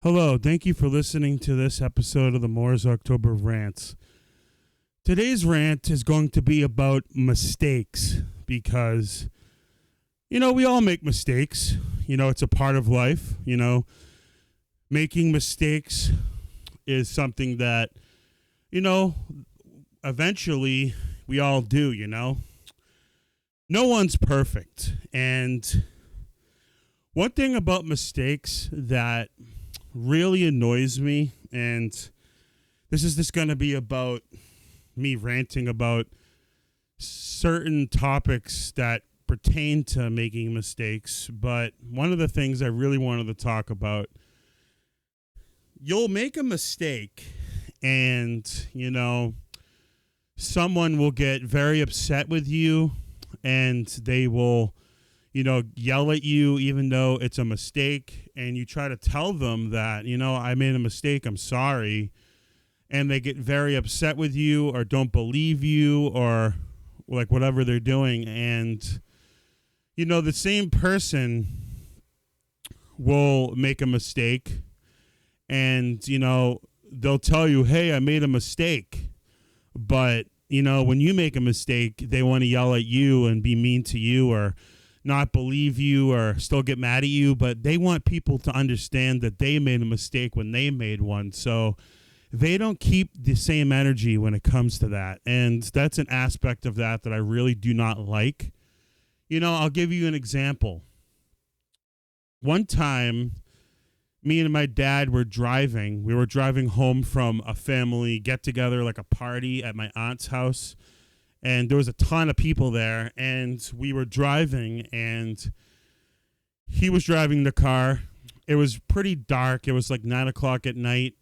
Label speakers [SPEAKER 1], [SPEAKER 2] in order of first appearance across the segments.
[SPEAKER 1] Hello, thank you for listening to this episode of the Moore's October Rants. Today's rant is going to be about mistakes because, we all make mistakes. It's a part of life. Making mistakes is something that, eventually we all do. No one's perfect. And one thing about mistakes that really annoys me, and this is just going to be about me ranting about certain topics that pertain to making mistakes, but one of the things I really wanted to talk about, you'll make a mistake and, someone will get very upset with you and they will yell at you even though it's a mistake, and you try to tell them that, I made a mistake, I'm sorry, and they get very upset with you or don't believe you or like whatever they're doing. And, the same person will make a mistake and, they'll tell you, hey, I made a mistake. But, when you make a mistake, they want to yell at you and be mean to you or not believe you or still get mad at you, but they want people to understand that they made a mistake when they made one. So they don't keep the same energy when it comes to that. And that's an aspect of that I really do not like. I'll give you an example. One time, me and my dad were driving. We were driving home from a family get-together, like a party at my aunt's house. And there was a ton of people there, and we were driving, and he was driving the car. It was pretty dark. It was like 9 o'clock at night.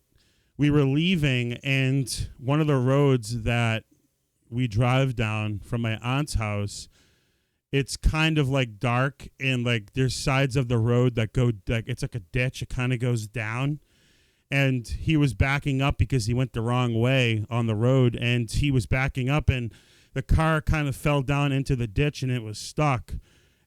[SPEAKER 1] We were leaving, and one of the roads that we drive down from my aunt's house, it's kind of like dark, and like there's sides of the road that go, like it's like a ditch. It kind of goes down. And he was backing up because he went the wrong way on the road, and he was backing up, and the car kind of fell down into the ditch and it was stuck.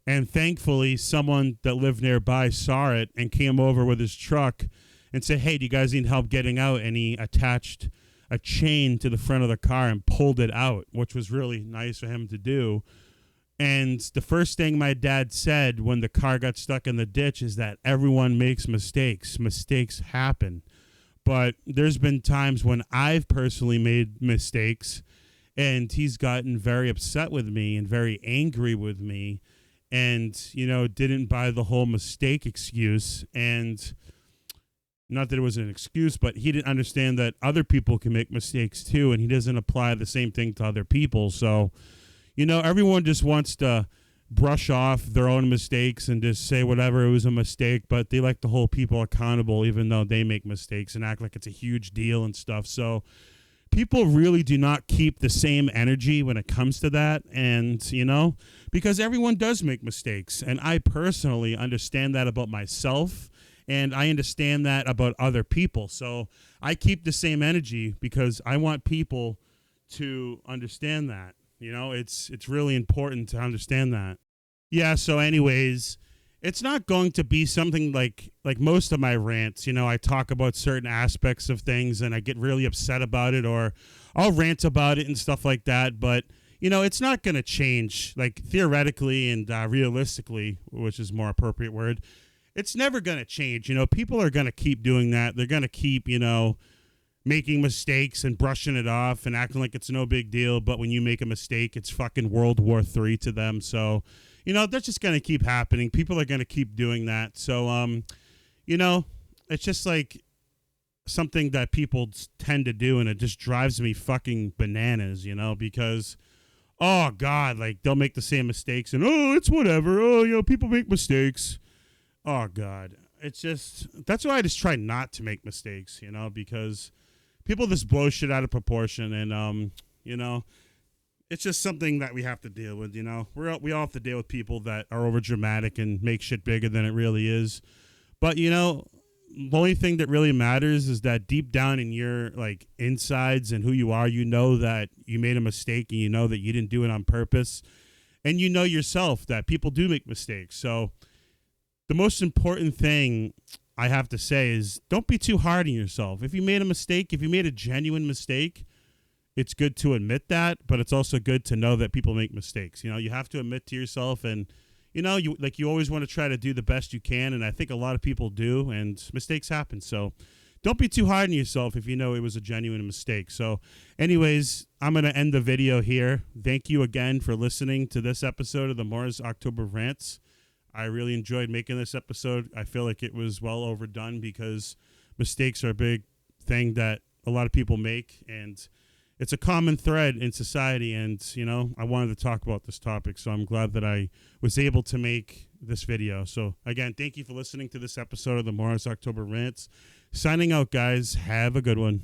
[SPEAKER 1] And thankfully, someone that lived nearby saw it and came over with his truck and said, hey, do you guys need help getting out? And he attached a chain to the front of the car and pulled it out, which was really nice for him to do. And the first thing my dad said when the car got stuck in the ditch is that everyone makes mistakes. Mistakes happen. But there's been times when I've personally made mistakes, and he's gotten very upset with me and very angry with me and, didn't buy the whole mistake excuse. And not that it was an excuse, but he didn't understand that other people can make mistakes too, and he doesn't apply the same thing to other people. So, everyone just wants to brush off their own mistakes and just say whatever, it was a mistake, but they like to hold people accountable even though they make mistakes and act like it's a huge deal and stuff. So people really do not keep the same energy when it comes to that. And, because everyone does make mistakes. And I personally understand that about myself. And I understand that about other people. So I keep the same energy because I want people to understand that. It's really important to understand that. Yeah, so anyways, it's not going to be something like most of my rants. I talk about certain aspects of things and I get really upset about it, or I'll rant about it and stuff like that. But, it's not going to change, like theoretically and realistically, which is a more appropriate word. It's never going to change. People are going to keep doing that. They're going to keep, making mistakes and brushing it off and acting like it's no big deal. But when you make a mistake, it's fucking World War III to them. So, that's just going to keep happening. People are going to keep doing that. So, it's just like something that people tend to do, and it just drives me fucking bananas, because, oh, God, like, they'll make the same mistakes, and, oh, it's whatever. Oh, people make mistakes. Oh, God. It's just, that's why I just try not to make mistakes, because people just blow shit out of proportion, and, it's just something that we have to deal with, we all have to deal with people that are over dramatic and make shit bigger than it really is. But, the only thing that really matters is that deep down in your like insides and who you are, that you made a mistake, and that you didn't do it on purpose. And yourself that people do make mistakes. So the most important thing I have to say is don't be too hard on yourself. If you made a mistake, if you made a genuine mistake, it's good to admit that, but it's also good to know that people make mistakes. You know, you have to admit to yourself, and you always want to try to do the best you can, and I think a lot of people do, and mistakes happen. So don't be too hard on yourself if you know it was a genuine mistake. So anyways, I'm going to end the video here. Thank you again for listening to this episode of the Mars October Rants. I really enjoyed making this episode. I feel like it was well overdone because mistakes are a big thing that a lot of people make, and it's a common thread in society. And, I wanted to talk about this topic, so I'm glad that I was able to make this video. So, again, thank you for listening to this episode of the Mars October Rants. Signing out, guys. Have a good one.